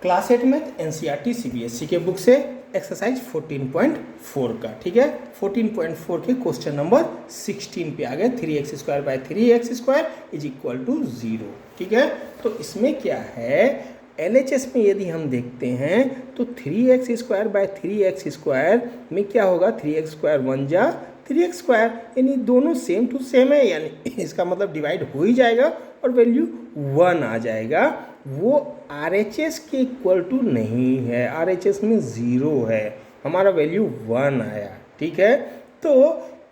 Class 8 math NCERT CBSE के book से exercise 14.4 का, ठीक है। 14.4 के क्वेश्चन नंबर 16 पे आ गए। 3x² by 3x² is equal to 0, ठीक है। तो इसमें क्या है, LHS में यदि हम देखते हैं तो 3x² बाई 3x² में क्या होगा, 3x² 1 जा 3x², यानी दोनों सेम टू सेम है, यानी इसका मतलब डिवाइड हो ही जाएगा और वैल्यू 1 आ जाएगा। वो RHS के इक्वल टू नहीं है, RHS में 0 है, हमारा वैल्यू 1 आया, ठीक है। तो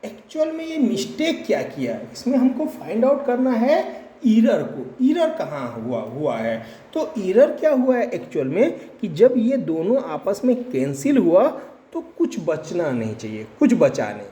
एक्चुअल में ये मिस्टेक क्या किया, इसमें हमको फाइंड आउट करना है ईरर को। ईरर कहाँ हुआ है, तो ईरर क्या हुआ है एक्चुअल में कि जब ये दोनों आपस में कैंसिल हुआ तो कुछ बचना नहीं चाहिए, कुछ बचा नहीं,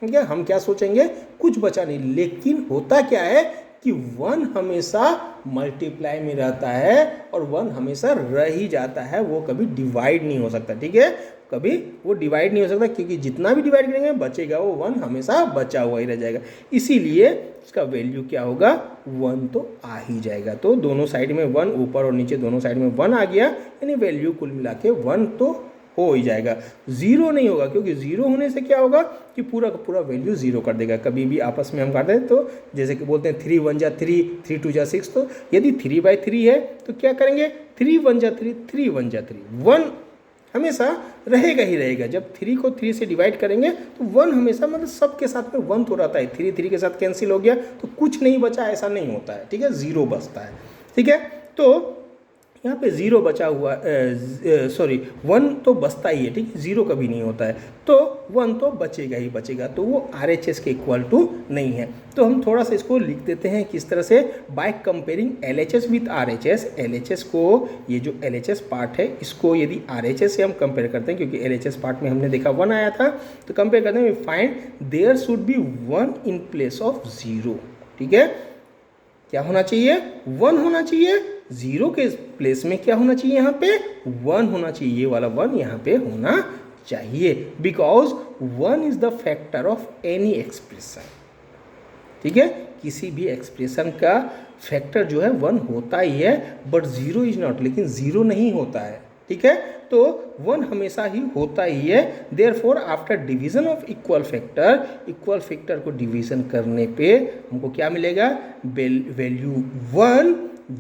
ठीक है। हम क्या सोचेंगे, कुछ बचा नहीं, लेकिन होता क्या है कि 1 हमेशा मल्टीप्लाई में रहता है और 1 हमेशा रह ही जाता है, वो कभी डिवाइड नहीं हो सकता, ठीक है। कभी वो डिवाइड नहीं हो सकता क्योंकि जितना भी डिवाइड करेंगे बचेगा वो 1 हमेशा बचा हुआ ही रह जाएगा। इसीलिए इसका वैल्यू क्या होगा, 1 तो आ ही जाएगा। तो दोनों साइड में 1, ऊपर और नीचे दोनों साइड में 1 आ गया, यानी वैल्यू कुल मिला के 1 तो हो ही जाएगा। 0 नहीं होगा क्योंकि 0 होने से क्या होगा कि पूरा का पूरा वैल्यू 0 कर देगा। कभी भी आपस में हम करते हैं तो जैसे कि बोलते हैं 3 1 जा 3, 3 2 जा 6, तो यदि 3 बाई 3 है तो क्या करेंगे, 3 1 जा 3, 3 1 जा 3, 1 हमेशा रहेगा ही रहेगा। जब 3 को 3 से डिवाइड करेंगे तो 1 हमेशा, मतलब सबके साथ में 1 तो रहता है। 3 3 के साथ कैंसिल हो गया तो कुछ नहीं बचा, ऐसा नहीं होता है, ठीक है, 0 बचता है, ठीक है। तो यहाँ पे 0 बचा हुआ, 1 तो बचता ही है, ठीक है, 0 कभी नहीं होता है, तो 1 तो बचेगा ही बचेगा, तो वो RHS के इक्वल टू नहीं है। तो हम थोड़ा सा इसको लिख देते हैं किस तरह से, by comparing LHS with RHS। LHS को, ये जो LHS पार्ट है इसको यदि RHS से हम कंपेयर करते हैं, क्योंकि LHS पार्ट में हमने देखा 1 आया था, तो कंपेयर करते हैं, we find there should be 1 in place of 0, ठीक है। क्या होना चाहिए, 1 होना चाहिए, 0 के प्लेस में क्या होना चाहिए, यहाँ पे 1 होना चाहिए, ये वाला 1 यहाँ पे होना चाहिए, because 1 is the factor of any expression, ठीक है। किसी भी एक्सप्रेशन का फैक्टर जो है 1 होता ही है, बट 0 इज नॉट, लेकिन 0 नहीं होता है, ठीक है। तो 1 हमेशा ही होता ही है। Therefore after division of equal factor को डिवीजन करने पे हमको क्या मिलेगा, value 1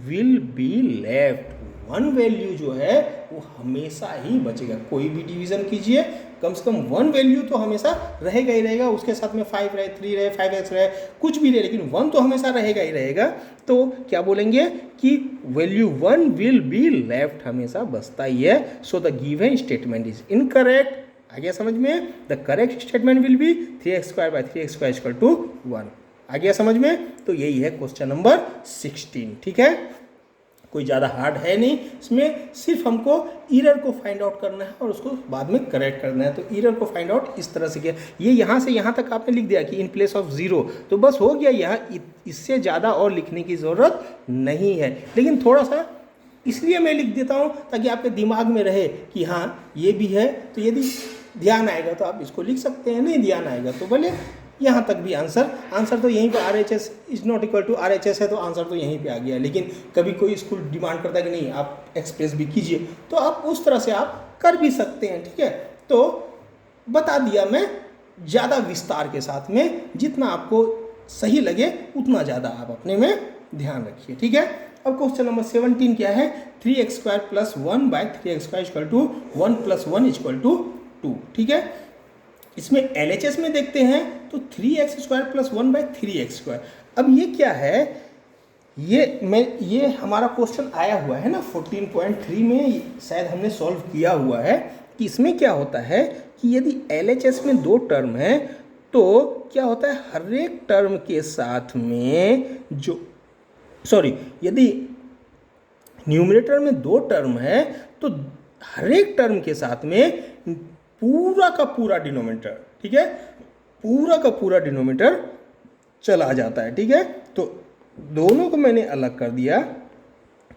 will be left. 1 value जो है वो हमेशा ही बचेगा। कोई भी डिवीजन कीजिए, कम से कम 1 वैल्यू तो हमेशा रहेगा ही रहेगा, उसके साथ में 5 रहे, 3 रहे, 5x रहे, कुछ भी रहे, लेकिन 1 तो हमेशा रहेगा ही रहेगा। तो क्या बोलेंगे कि वैल्यू 1 विल बी लेफ्ट, हमेशा बचता ही है। So the given statement is incorrect. आ गया समझ में, the correct statement will be 3x² by 3x² equal to 1। आ गया समझ में, तो यही है क्वेश्चन नंबर 16, ठीक है। कोई ज़्यादा हार्ड है नहीं इसमें, सिर्फ हमको ईरर को फाइंड आउट करना है और उसको बाद में करेक्ट करना है। तो ईरर को फाइंड आउट इस तरह से किया, ये यहाँ से यहाँ तक आपने लिख दिया कि इन प्लेस ऑफ 0, तो बस हो गया। यहाँ इससे ज़्यादा और लिखने की ज़रूरत नहीं है, लेकिन थोड़ा सा इसलिए मैं लिख देता हूँ ताकि आपके दिमाग में रहे कि हाँ ये भी है। तो यदि ध्यान आएगा तो आप इसको लिख सकते हैं, नहीं ध्यान आएगा तो भले यहाँ तक भी आंसर तो यहीं पर RHS is not equal to RHS है, तो आंसर तो यहीं पे आ गया। लेकिन कभी कोई स्कूल डिमांड करता है कि नहीं आप एक्सप्रेस भी कीजिए, तो आप उस तरह से आप कर भी सकते हैं, ठीक है। तो बता दिया मैं ज़्यादा विस्तार के साथ में, जितना आपको सही लगे उतना ज़्यादा आप अपने में ध्यान रखिए, ठीक है। अब क्वेश्चन नंबर 17 क्या है, 3x² plus 1 by 3x² equal to 1 plus 1 equal to 2, ठीक है। इसमें LHS में देखते हैं तो 3x² प्लस 1 बाई 3x²। अब ये क्या है, ये हमारा क्वेश्चन आया हुआ है ना 14.3 में, शायद हमने सॉल्व किया हुआ है कि इसमें क्या होता है कि यदि LHS में 2 टर्म है तो क्या होता है, हर एक टर्म के साथ में यदि न्यूमरेटर में 2 टर्म है तो हर एक टर्म के साथ में पूरा का पूरा डिनोमिनेटर, ठीक है, पूरा का पूरा डिनोमिनेटर चला जाता है, ठीक है। तो दोनों को मैंने अलग कर दिया,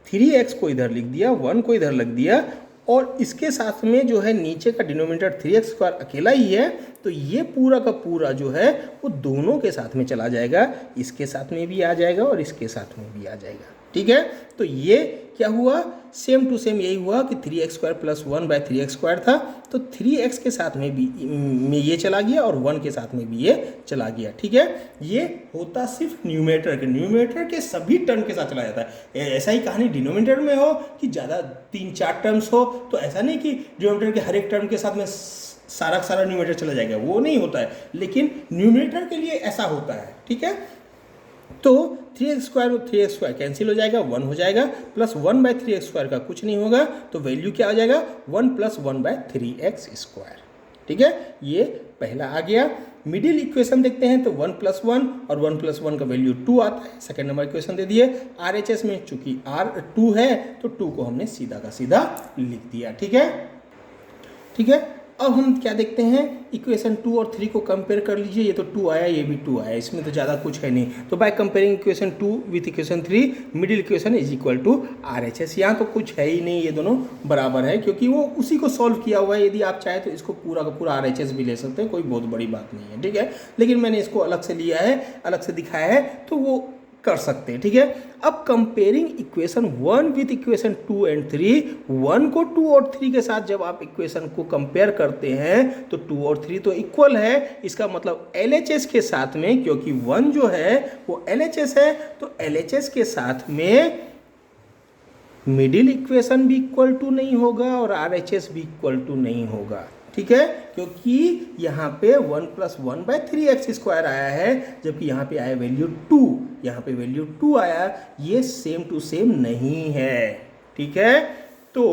3x को इधर लिख दिया, 1 को इधर लिख दिया, और इसके साथ में जो है नीचे का डिनोमिनेटर 3x² अकेला ही है, तो ये पूरा का पूरा जो है वो दोनों के साथ में चला जाएगा, इसके साथ में भी आ जाएगा और इसके साथ में भी आ जाएगा, ठीक है। तो ये क्या हुआ, सेम टू सेम यही हुआ कि 3x² + 1/3x² था, तो 3x के साथ में भी ये चला गया और 1 के साथ में भी ये चला गया, ठीक है। ये होता सिर्फ न्यूमरेटर के सभी टर्म के साथ चला जाता है। ऐसा ही कहानी डिनोमिनेटर में हो कि ज़्यादा 3-4 टर्म्स हो, तो ऐसा नहीं कि डिनोमिनेटर के हर एक टर्म के साथ में सारा न्यूमरेटर चला जाएगा, वो नहीं होता है, लेकिन न्यूमरेटर के लिए ऐसा होता है, ठीक है। तो 3x² और 3x² कैंसिल हो जाएगा, 1 हो जाएगा, प्लस 1/3x² का कुछ नहीं होगा, तो वैल्यू क्या आ जाएगा, 1 + 1/3x², ठीक है। ये पहला आ गया। मिडिल इक्वेशन देखते हैं तो 1 + 1 और 1 + 1 का वैल्यू 2 आता है। सेकेंड नंबर इक्वेशन दे दिए। RHS में चूंकि R2 है तो 2 को हमने सीधा का सीधा लिख दिया, ठीक है, ठीक है। अब हम क्या देखते हैं, इक्वेशन 2 और 3 को कंपेयर कर लीजिए। ये तो 2 आया, ये भी 2 आया, इसमें तो ज़्यादा कुछ है नहीं। तो by comparing equation 2 with equation 3, middle equation is equal to RHS। यहाँ तो कुछ है ही नहीं, ये दोनों बराबर है क्योंकि वो उसी को सॉल्व किया हुआ है। यदि आप चाहें तो इसको पूरा का पूरा RHS भी ले सकते हैं, कोई बहुत बड़ी बात नहीं है, ठीक है। लेकिन मैंने इसको अलग से लिया है, अलग से दिखाया है, तो वो कर सकते हैं, ठीक है। अब comparing equation 1 with equation 2 and 3, 1 को 2 और 3 के साथ जब आप इक्वेशन को कंपेयर करते हैं तो 2 और 3 तो इक्वल है, इसका मतलब LHS के साथ में, क्योंकि 1 जो है वो LHS है, तो LHS के साथ में मिडिल इक्वेशन भी इक्वल टू नहीं होगा और RHS भी इक्वल टू नहीं होगा, ठीक है, क्योंकि यहाँ पे 1 + 1/3x² आया है, जबकि यहाँ पे आया वैल्यू 2, यहाँ पे वैल्यू 2 आया, ये सेम टू सेम नहीं है, ठीक है। तो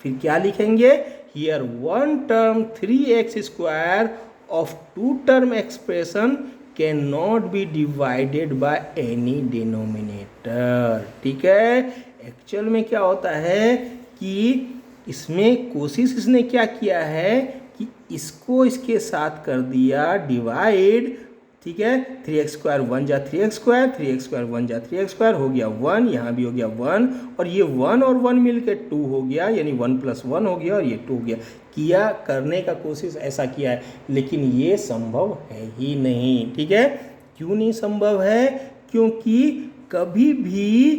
फिर क्या लिखेंगे, here 1 term 3x² of 2 term expression can not be divided by any denominator, ठीक है। एक्चुअल में क्या होता है कि इसमें कोशिश इसने क्या किया है कि इसको इसके साथ कर दिया डिवाइड, ठीक है। 3x² 1 जा 3x², 3x² 1 जा 3x² हो गया 1, यहाँ भी हो गया 1, और ये 1 और 1 मिलकर 2 हो गया, यानी 1 + 1 हो गया और ये 2 हो गया। किया करने का कोशिश ऐसा किया है, लेकिन ये संभव है ही नहीं, ठीक है। क्यों नहीं संभव है, क्योंकि कभी भी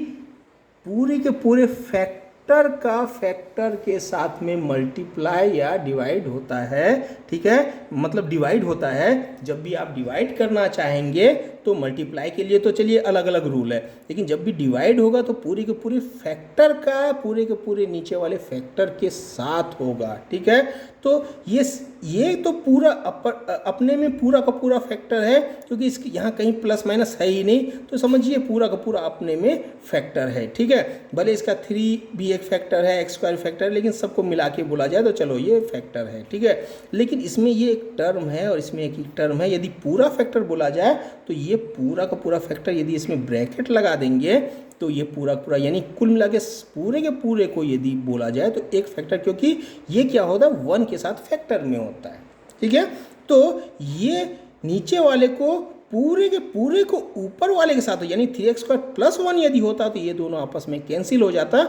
पूरे के पूरे फैक्टर का फैक्टर के साथ में मल्टीप्लाई या डिवाइड होता है, ठीक है। मतलब डिवाइड होता है, जब भी आप डिवाइड करना चाहेंगे तो मल्टीप्लाई के लिए तो चलिए अलग अलग रूल है, लेकिन जब भी डिवाइड होगा तो पूरे के पूरे फैक्टर का पूरे के पूरे नीचे वाले फैक्टर के साथ होगा, ठीक है। तो ये तो पूरा अपने में पूरा का पूरा फैक्टर है, क्योंकि इसकी यहाँ कहीं प्लस माइनस है ही नहीं, तो समझिए पूरा का पूरा अपने में फैक्टर है, ठीक है। भले इसका 3 भी एक फैक्टर है, x² फैक्टर है, लेकिन सबको मिला के बोला जाए तो चलो ये फैक्टर है, ठीक है। लेकिन इसमें ये एक टर्म है और इसमें एक टर्म है, यदि पूरा फैक्टर बोला जाए तो ये पूरा का पूरा फैक्टर, यदि इसमें ब्रैकेट लगा देंगे तो ये पूरा पूरा यानी कुल मिला के पूरे के पूरे को यदि बोला जाए तो एक फैक्टर, क्योंकि ये क्या होता है 1 के साथ फैक्टर में होता है, ठीक है। तो ये नीचे वाले को पूरे के पूरे को ऊपर वाले के साथ, यानी 3x² + 1 यदि होता तो ये दोनों आपस में कैंसिल हो जाता,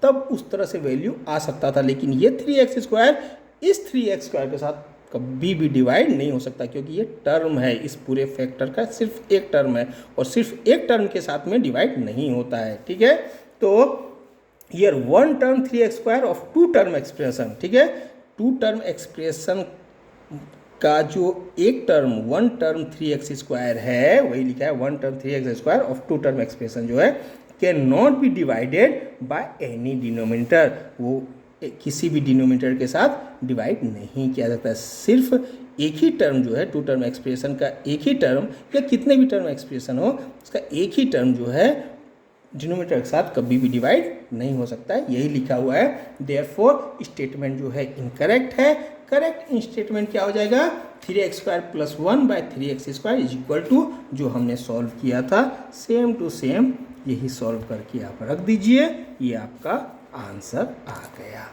तब उस तरह से वैल्यू आ सकता था। लेकिन ये 3x² इस 3x² के साथ कभी भी डिवाइड नहीं हो सकता, क्योंकि ये टर्म है, इस पूरे फैक्टर का सिर्फ एक टर्म है और सिर्फ एक टर्म के साथ में डिवाइड नहीं होता है, ठीक है। तो here 1 term 3x² of 2 term expression, ठीक है। 2 टर्म एक्सप्रेशन का जो एक टर्म 1 टर्म 3x² है, वही लिखा है 1 term 3x² of 2 term expression जो है can not be divided by any denominator, वो किसी भी डिनोमिनेटर के साथ डिवाइड नहीं किया जाता। सिर्फ एक ही टर्म जो है 2 टर्म एक्सप्रेशन का, एक ही टर्म या कितने भी टर्म एक्सप्रेशन हो, उसका एक ही टर्म जो है डिनोमिनेटर के साथ कभी भी डिवाइड नहीं हो सकता है, यही लिखा हुआ है। देयरफॉर स्टेटमेंट जो है इनकरेक्ट है। करेक्ट स्टेटमेंट क्या हो जाएगा, 3x² + 1/3x² is equal to जो हमने सॉल्व किया था, सेम टू सेम यही सॉल्व करके आप रख दीजिए, ये आपका आंसर आ गया,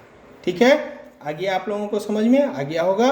ठीक है। आगे आप लोगों को समझ में आ गया होगा।